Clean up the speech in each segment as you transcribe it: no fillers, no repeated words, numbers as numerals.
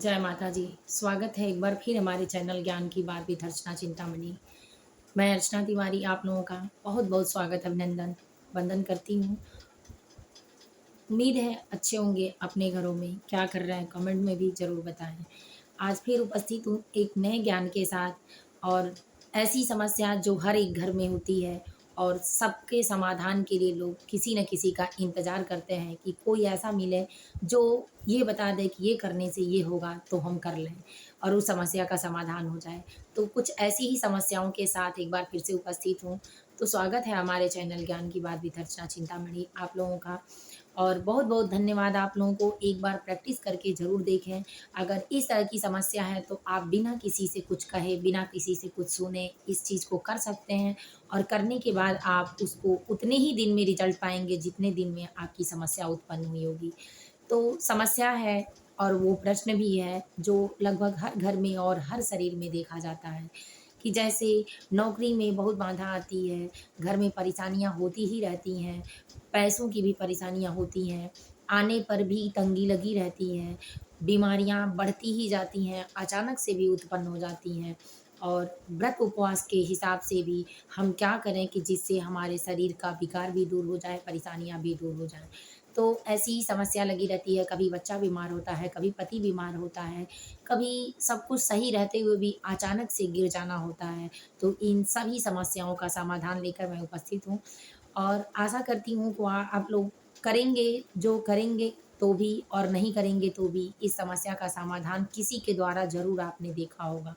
जय माता जी। स्वागत है एक बार फिर हमारे चैनल ज्ञान की बात विद अर्चना चिंतामणि। मैं अर्चना तिवारी आप लोगों का बहुत-बहुत स्वागत अभिनंदन वंदन करती हूँ। उम्मीद है अच्छे होंगे अपने घरों में। क्या कर रहे हैं कमेंट में भी ज़रूर बताएँ। आज फिर उपस्थित हूँ एक नए ज्ञान के साथ और ऐसी समस्या जो हर एक घर में होती है और सबके समाधान के लिए लोग किसी न किसी का इंतज़ार करते हैं कि कोई ऐसा मिले जो ये बता दे कि ये करने से ये होगा तो हम कर लें और उस समस्या का समाधान हो जाए। तो कुछ ऐसी ही समस्याओं के साथ एक बार फिर से उपस्थित हूँ। तो स्वागत है हमारे चैनल ज्ञान की बात विद अर्चना चिंतामणि आप लोगों का। और बहुत-बहुत धन्यवाद आप लोगों को एक बार प्रैक्टिस करके ज़रूर देखें। अगर इस तरह की समस्या है तो आप बिना किसी से कुछ कहे, बिना किसी से कुछ सुने इस चीज़ को कर सकते हैं और करने के बाद आप उसको उतने ही दिन में रिज़ल्ट पाएँगे जितने दिन में आपकी समस्या उत्पन्न हुई होगी। तो समस्या है और वो प्रश्न भी है जो लगभग हर घर में और हर शरीर में देखा जाता है कि जैसे नौकरी में बहुत बाधा आती है, घर में परेशानियाँ होती ही रहती हैं, पैसों की भी परेशानियाँ होती हैं, आने पर भी तंगी लगी रहती है, बीमारियाँ बढ़ती ही जाती हैं, अचानक से भी उत्पन्न हो जाती हैं और व्रत उपवास के हिसाब से भी हम क्या करें कि जिससे हमारे शरीर का विकार भी दूर हो जाए, परेशानियाँ भी दूर हो जाएँ। तो ऐसी ही समस्या लगी रहती है, कभी बच्चा बीमार होता है, कभी पति बीमार होता है, कभी सब कुछ सही रहते हुए भी अचानक से गिर जाना होता है। तो इन सभी समस्याओं का समाधान लेकर मैं उपस्थित हूँ और आशा करती हूँ कि आप लोग करेंगे, जो करेंगे तो भी और नहीं करेंगे तो भी इस समस्या का समाधान किसी के द्वारा ज़रूर आपने देखा होगा।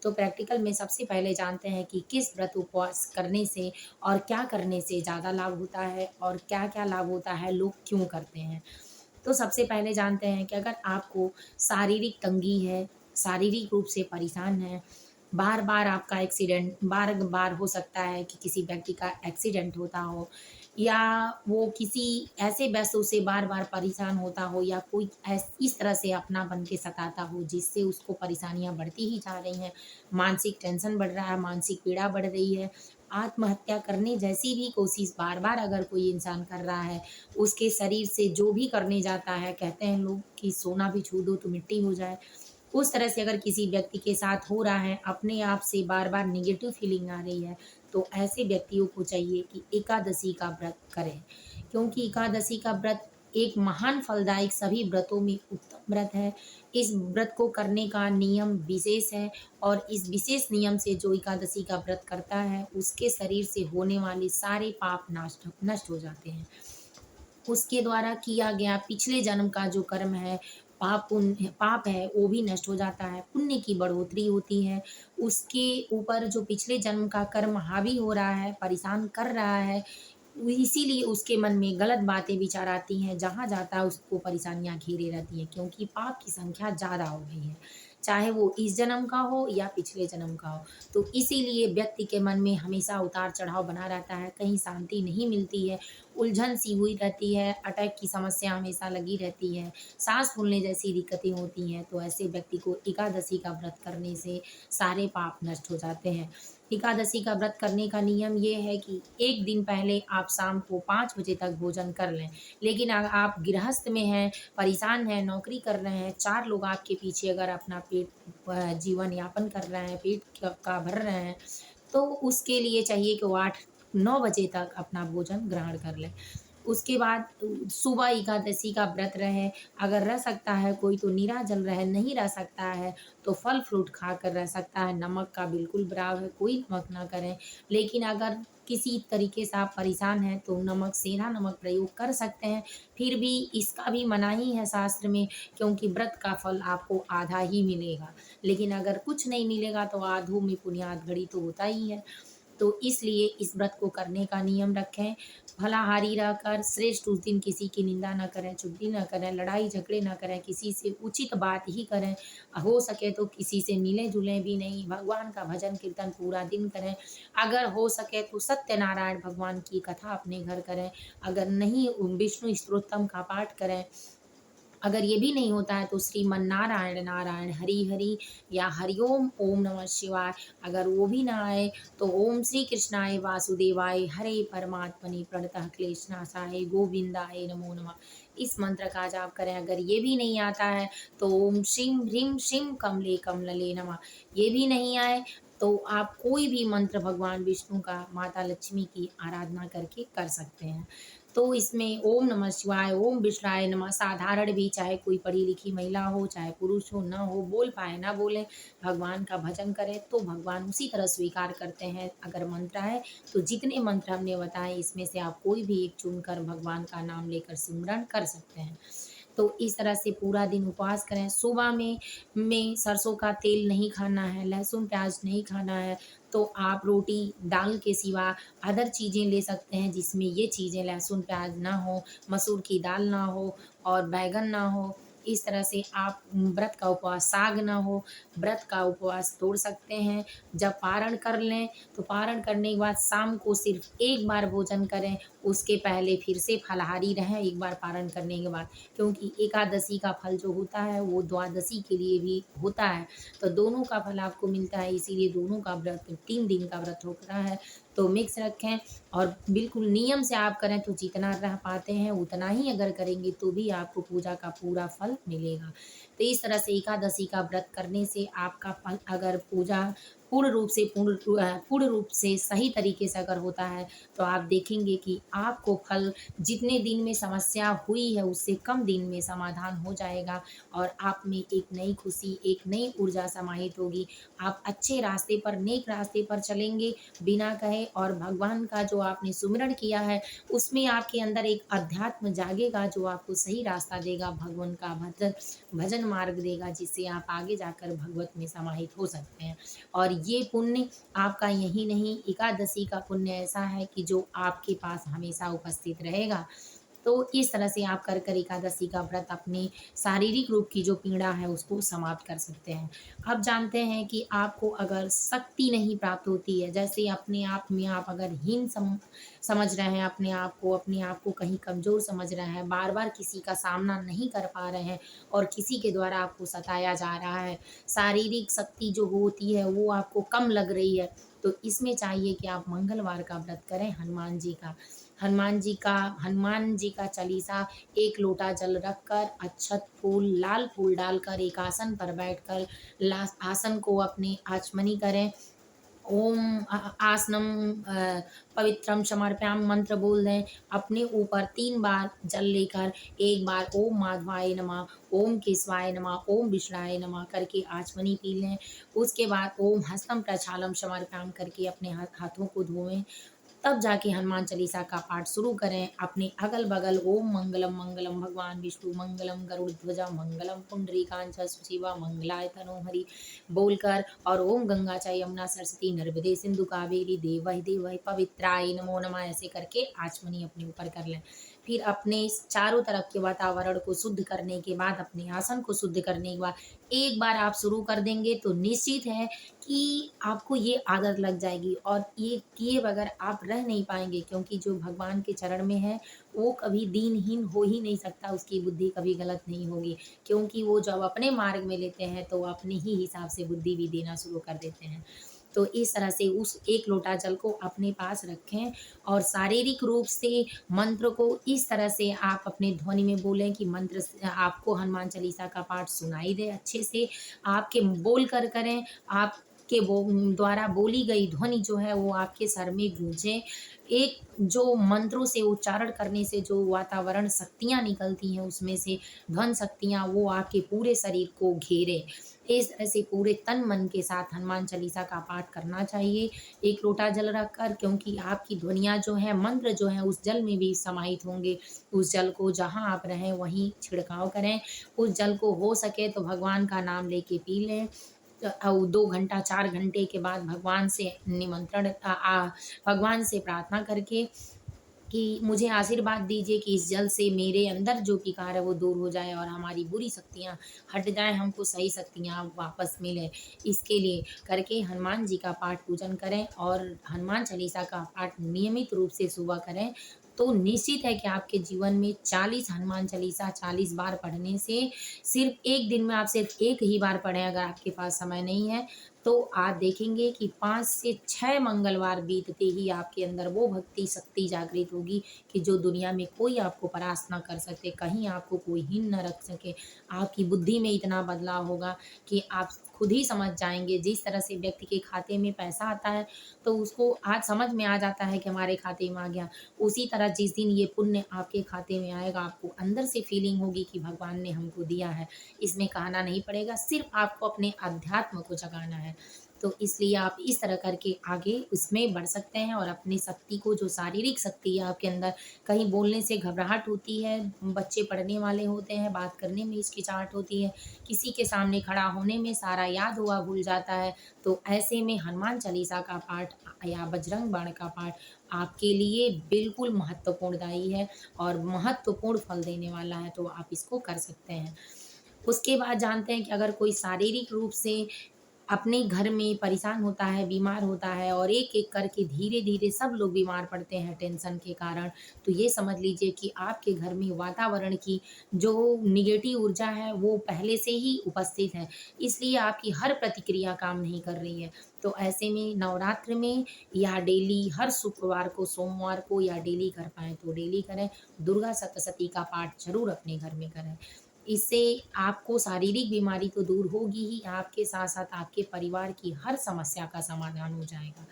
तो प्रैक्टिकल में सबसे पहले जानते हैं कि किस व्रत उपवास करने से और क्या करने से ज़्यादा लाभ होता है और क्या-क्या लाभ होता है, लोग क्यों करते हैं। तो सबसे पहले जानते हैं कि अगर आपको शारीरिक तंगी है, शारीरिक रूप से परेशान हैं, बार-बार आपका एक्सीडेंट बार-बार हो सकता है कि किसी व्यक्ति का एक्सीडेंट होता हो या वो किसी ऐसे वस्तु से बार-बार परेशान होता हो या कोई इस तरह से अपनापन के सताता हो जिससे उसको परेशानियाँ बढ़ती ही जा रही हैं, मानसिक टेंशन बढ़ रहा है, मानसिक पीड़ा बढ़ रही है, आत्महत्या करने जैसी भी कोशिश बार-बार अगर कोई इंसान कर रहा है, उसके शरीर से जो भी करने जाता है, कहते हैं लोग कि सोना भी छू दो तो मिट्टी हो जाए। उस तरह से अगर किसी व्यक्ति के साथ हो रहा है, अपने आप से बार-बार नेगेटिव फीलिंग आ रही है, तो ऐसे व्यक्तियों को चाहिए कि एकादशी का व्रत करें। क्योंकि एकादशी का व्रत एक महान फलदायक सभी व्रतों में उत्तम व्रत है। इस व्रत को करने का नियम विशेष है और इस विशेष नियम से जो एकादशी का व्रत करता है, उसके शरीर से होने वाले सारे पाप नष्ट नष्ट हो जाते हैं। उसके द्वारा किया गया पिछले जन्म का जो कर्म है, पाप है वो भी नष्ट हो जाता है, पुण्य की बढ़ोतरी होती है। उसके ऊपर जो पिछले जन्म का कर्म हावी हो रहा है, परेशान कर रहा है, इसीलिए उसके मन में गलत बातें विचार आती हैं, जहाँ जाता है उसको परेशानियाँ घेरे रहती हैं क्योंकि पाप की संख्या ज़्यादा हो गई है। चाहे वो इस जन्म का हो या पिछले जन्म का हो। तो इसीलिए व्यक्ति के मन में हमेशा उतार-चढ़ाव बना रहता है, कहीं शांति नहीं मिलती है, उलझन सी हुई रहती है, अटैक की समस्या हमेशा लगी रहती है, साँस फूलने जैसी दिक्कतें होती हैं, तो ऐसे व्यक्ति को एकादशी का व्रत करने से सारे पाप नष्ट हो जाते हैं। एकादशी का व्रत करने का नियम ये है कि 1 दिन पहले आप शाम को 5 बजे तक भोजन कर लें। लेकिन अगर आप गृहस्थ में हैं, परेशान हैं, नौकरी कर रहे हैं, 4 लोग आपके पीछे अगर अपना पेट जीवन यापन कर रहे हैं, पेट का भर रहे हैं, तो उसके लिए चाहिए कि वो 8-9 बजे तक अपना भोजन ग्रहण कर लें। उसके बाद सुबह एकादशी का व्रत रहे, अगर रह सकता है कोई तो निराजल रहे, नहीं रह सकता है तो फल-फ्रूट खाकर रह सकता है, नमक का बिल्कुल है, कोई नमक ना करें। लेकिन अगर किसी तरीके से आप परेशान हैं तो नमक सेंधा नमक प्रयोग कर सकते हैं, फिर भी इसका भी मनाही है शास्त्र में क्योंकि व्रत का फल आपको आधा ही मिलेगा। लेकिन अगर कुछ नहीं मिलेगा तो आधो में पुण्यात घड़ी तो होता ही है। तो इसलिए इस व्रत को करने का नियम रखें। फलाहारी रहकर श्रेष्ठ उस दिन किसी की निंदा ना करें, चुगली ना करें, लड़ाई-झगड़े ना करें, किसी से उचित बात ही करें। हो सके तो किसी से मिलें-जुलें भी नहीं, भगवान का भजन-कीर्तन पूरा दिन करें। अगर हो सके तो सत्यनारायण भगवान की कथा अपने घर करें। अगर नहीं विष्णु स्तोत्रम का पाठ करें। अगर ये भी नहीं होता है तो श्रीमन नारायण नारायण हरि हरि या हरिओम ओम नमः शिवाय, अगर वो भी ना आए तो ओम श्री कृष्णाय वासुदेवाय हरे परमात्मने प्रणतः क्लेशनाशाय गोविंदाय नमो नमः। इस मंत्र का जाप करें। अगर ये भी नहीं आता है तो ओम श्रीं ह्रीं श्रीं कमले कमलले नमः, ये भी नहीं आए तो आप कोई भी मंत्र भगवान विष्णु का, माता लक्ष्मी की आराधना करके कर सकते हैं। तो इसमें ओम नमः शिवाय, ओम विष्णुराय नमः साधारण भी, चाहे कोई पढ़ी-लिखी महिला हो, चाहे पुरुष हो, ना हो, बोल पाए ना बोले, भगवान का भजन करें तो भगवान उसी तरह स्वीकार करते हैं। अगर मंत्र है तो जितने मंत्र हमने बताए इसमें से आप कोई भी एक चुनकर भगवान का नाम लेकर सिमरन कर सकते हैं। तो इस तरह से पूरा दिन उपवास करें। सुबह में सरसों का तेल नहीं खाना है, लहसुन प्याज नहीं खाना है, तो आप रोटी दाल के सिवा अदर चीज़ें ले सकते हैं जिसमें ये चीज़ें लहसुन प्याज ना हो, मसूर की दाल ना हो और बैंगन ना हो। इस तरह से आप व्रत का उपवास, साग ना हो, व्रत का उपवास तोड़ सकते हैं। जब पारण कर लें तो पारण करने के बाद शाम को सिर्फ एक बार भोजन करें, उसके पहले फिर से फलाहारी रहें एक बार पारण करने के बाद। क्योंकि एकादशी का फल जो होता है वो द्वादशी के लिए भी होता है, तो दोनों का फल आपको मिलता है, इसीलिए दोनों का व्रत 3 दिन का व्रत होता है। तो मिक्स रखें और बिल्कुल नियम से आप करें तो जितना रह पाते हैं उतना ही अगर करेंगे तो भी आपको पूजा का पूरा फल मिलेगा। तो इस तरह से एकादशी का व्रत करने से आपका फल, अगर पूजा पूर्ण रूप से सही तरीके से अगर होता है तो आप देखेंगे कि आपको फल जितने दिन में समस्या हुई है उससे कम दिन में समाधान हो जाएगा और आप में एक नई खुशी, एक नई ऊर्जा समाहित होगी। आप अच्छे रास्ते पर, नेक रास्ते पर चलेंगे बिना कहे, और भगवान का जो आपने सुमिरन किया है उसमें आपके अंदर एक अध्यात्म जागेगा जो आपको सही रास्ता देगा, भगवान का भजन भजन मार्ग देगा जिससे आप आगे जाकर भगवत में समाहित हो सकते हैं। और ये पुण्य आपका यही नहीं, एकादशी का पुण्य ऐसा है कि जो आपके पास हमेशा उपस्थित रहेगा। तो इस तरह से आप कर एकादशी का व्रत अपनी शारीरिक रूप की जो पीड़ा है उसको समाप्त कर सकते हैं। अब जानते हैं कि आपको अगर शक्ति नहीं प्राप्त होती है, जैसे अपने आप में आप अगर समझ रहे हैं अपने आप को कहीं कमज़ोर समझ रहे हैं, बार-बार किसी का सामना नहीं कर पा रहे हैं और किसी के द्वारा आपको सताया जा रहा है, शारीरिक शक्ति जो होती है वो आपको कम लग रही है, तो इसमें चाहिए कि आप मंगलवार का व्रत करें हनुमान जी का। हनुमान जी का चालीसा, 1 लोटा जल रखकर, अक्षत फूल, लाल फूल डालकर एक आसन पर बैठकर आसन को अपने आचमनी करें। ओम आसनम पवित्रम समर्पयामि मंत्र बोल दें। अपने ऊपर 3 बार जल लेकर, एक बार ओम माधवाय नमः, ओम केशवाय नमः, ओम विष्णुराय नमः करके आचमनी पी लें। उसके बाद ओम हस्तम प्रक्षालम समर्पयामि करके अपने हाथों को धोएं। तब जाके हनुमान चालीसा का पाठ शुरू करें। अपने अगल-बगल ओम मंगलम मंगलम भगवान विष्णु मंगलम गरुड़ध्वजा मंगलम पुंडरीकांच सुशीवा मंगलाय तनोहरि बोलकर, और ओम गंगा च यमुना सरस्वती नर्मदे सिंधु कावेरी देवहि देवहि पवित्राय नमो नमः ऐसे करके आचमनी अपने ऊपर कर लें। फिर अपने चारों तरफ के वातावरण को शुद्ध करने के बाद, अपने आसन को शुद्ध करने के बाद एक बार आप शुरू कर देंगे तो निश्चित है कि आपको ये आदत लग जाएगी और ये किए बगैर आप रह नहीं पाएँगे, क्योंकि जो भगवान के चरण में है, वो कभी दीनहीन हो ही नहीं सकता, उसकी बुद्धि कभी गलत नहीं होगी। क्योंकि वो जब अपने मार्ग में लेते हैं, तो वो अपने ही हिसाब से बुद्धि भी देना शुरू कर देते हैं। तो इस तरह से उस 1 लोटा जल को अपने पास रखें और शारीरिक रूप से मंत्र को इस तरह से आप अपने ध्वनि में बोलें कि मंत्र आपको हनुमान चालीसा का पाठ सुनाई दे अच्छे से, आपके बोल कर करें, आपके द्वारा बोली गई ध्वनि जो है वो आपके सर में गूंजे। एक जो मंत्रों से उच्चारण करने से जो वातावरण शक्तियाँ निकलती हैं उसमें से ध्वन शक्तियाँ वो आपके पूरे शरीर को घेरे। इस तरह से पूरे तन मन के साथ हनुमान चालीसा का पाठ करना चाहिए, 1 लोटा जल रखकर, क्योंकि आपकी ध्वनियाँ जो हैं, मंत्र जो हैं उस जल में भी समाहित होंगे। उस जल को जहाँ आप रहें वहीं छिड़काव करें। उस जल को हो सके तो भगवान का नाम लेके पी लें। 2 घंटा 4 घंटे के बाद भगवान से प्रार्थना करके कि मुझे आशीर्वाद दीजिए कि इस जल से मेरे अंदर जो विकार है वो दूर हो जाए और हमारी बुरी शक्तियाँ हट जाएँ, हमको सही शक्तियाँ वापस मिलें। इसके लिए करके हनुमान जी का पाठ पूजन करें और हनुमान चालीसा का पाठ नियमित रूप से सुबह करें, तो निश्चित है कि आपके जीवन में 40 हनुमान चालीसा 40 बार पढ़ने से, सिर्फ़ 1 दिन में आप सिर्फ़ 1 ही बार पढ़ें अगर आपके पास समय नहीं है, तो आप देखेंगे कि 5 से 6 मंगलवार बीतते ही आपके अंदर वो भक्ति शक्ति जागृत होगी कि जो दुनिया में कोई आपको परास्त ना कर सके, कहीं आपको कोई हीन ना रख सके। आपकी बुद्धि में इतना बदलाव होगा कि आप खुद ही समझ जाएँगे, जिस तरह से व्यक्ति के खाते में पैसा आता है, तो उसको आज समझ में आ जाता है कि हमारे खाते में आ गया। उसी तरह जिस दिन ये पुण्य आपके खाते में आएगा, आपको अंदर से फीलिंग होगी कि भगवान ने हमको दिया है। इसमें कहना नहीं पड़ेगा, सिर्फ़ आपको अपने अध्यात्म को जगाना है। तो इसलिए आप इस तरह करके आगे उसमें बढ़ सकते हैं और अपनी शक्ति को, जो शारीरिक शक्ति है आपके अंदर, कहीं बोलने से घबराहट होती है, बच्चे पढ़ने वाले होते हैं, बात करने में हिचकिचाहट होती है, किसी के सामने खड़ा होने में सारा याद हुआ भूल जाता है, तो ऐसे में हनुमान चालीसा का पाठ या बजरंग बाण का पाठ आपके लिए बिल्कुल महत्वपूर्णदायी है और महत्वपूर्ण फल देने वाला है, तो आप इसको कर सकते हैं। उसके बाद जानते हैं कि अगर कोई शारीरिक रूप से अपने घर में परेशान होता है, बीमार होता है और एक-एक करके धीरे-धीरे सब लोग बीमार पड़ते हैं टेंशन के कारण, तो ये समझ लीजिए कि आपके घर में वातावरण की जो नेगेटिव ऊर्जा है, वो पहले से ही उपस्थित है। इसलिए आपकी हर प्रतिक्रिया काम नहीं कर रही है। तो ऐसे में नवरात्र में या डेली हर शुक्रवार को, सोमवार को या डेली कर पाएँ तो डेली करें। दुर्गा सप्तशती का पाठ ज़रूर अपने घर में करें। इससे आपको शारीरिक बीमारी तो दूर होगी ही, आपके साथ-साथ आपके परिवार की हर समस्या का समाधान हो जाएगा।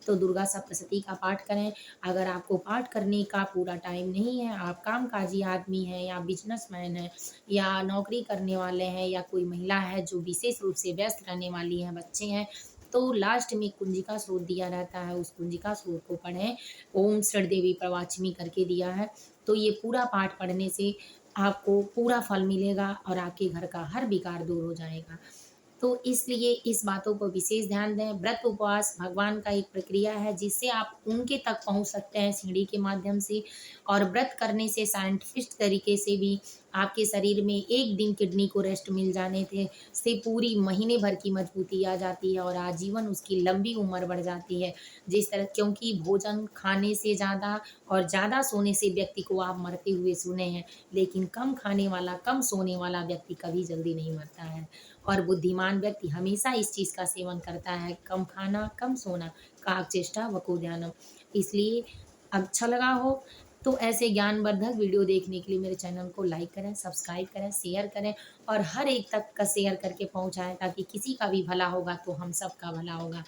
तो दुर्गा सप्तशती का पाठ करें। अगर आपको पाठ करने का पूरा टाइम नहीं है, आप कामकाजी आदमी हैं या बिज़नेसमैन हैं या नौकरी करने वाले हैं या कोई महिला है जो विशेष रूप से व्यस्त रहने वाली हैं, बच्चे हैं, तो लास्ट में कुंजिका स्रोत दिया रहता है, उस कुंजिका स्रोत को पढ़ें। ओम षड्देवी प्रवाचिमी करके दिया है, तो ये पूरा पाठ पढ़ने से आपको पूरा फल मिलेगा और आपके घर का हर विकार दूर हो जाएगा। तो इसलिए इस बातों को विशेष ध्यान दें। व्रत उपवास भगवान का एक प्रक्रिया है जिससे आप उनके तक पहुँच सकते हैं सीढ़ी के माध्यम से, और व्रत करने से साइंटिफिक तरीके से भी आपके शरीर में 1 दिन किडनी को रेस्ट मिल जाने से पूरी महीने भर की मजबूती आ जाती है और आजीवन उसकी लंबी उम्र बढ़ जाती है। जिस तरह, क्योंकि भोजन खाने से ज़्यादा और ज़्यादा सोने से व्यक्ति को आप मरते हुए सुने हैं, लेकिन कम खाने वाला, कम सोने वाला व्यक्ति कभी जल्दी नहीं मरता है। और बुद्धिमान व्यक्ति हमेशा इस चीज़ का सेवन करता है, कम खाना, कम सोना, काक चेष्टा वको ध्यानम। इसलिए अच्छा लगा हो तो ऐसे ज्ञानवर्धक वीडियो देखने के लिए मेरे चैनल को लाइक करें, सब्सक्राइब करें, शेयर करें और हर एक तक का शेयर करके पहुँचाएँ, ताकि किसी का भी भला होगा तो हम सबका भला होगा।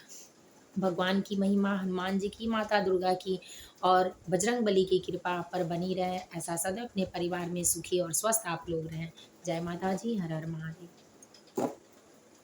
भगवान की महिमा, हनुमान जी की, माता दुर्गा की और बजरंगबली की कृपा आप पर बनी रहे। ऐसा सदैव अपने परिवार में सुखी और स्वस्थ आप लोग रहें। जय माता जी, हर हर महादेव।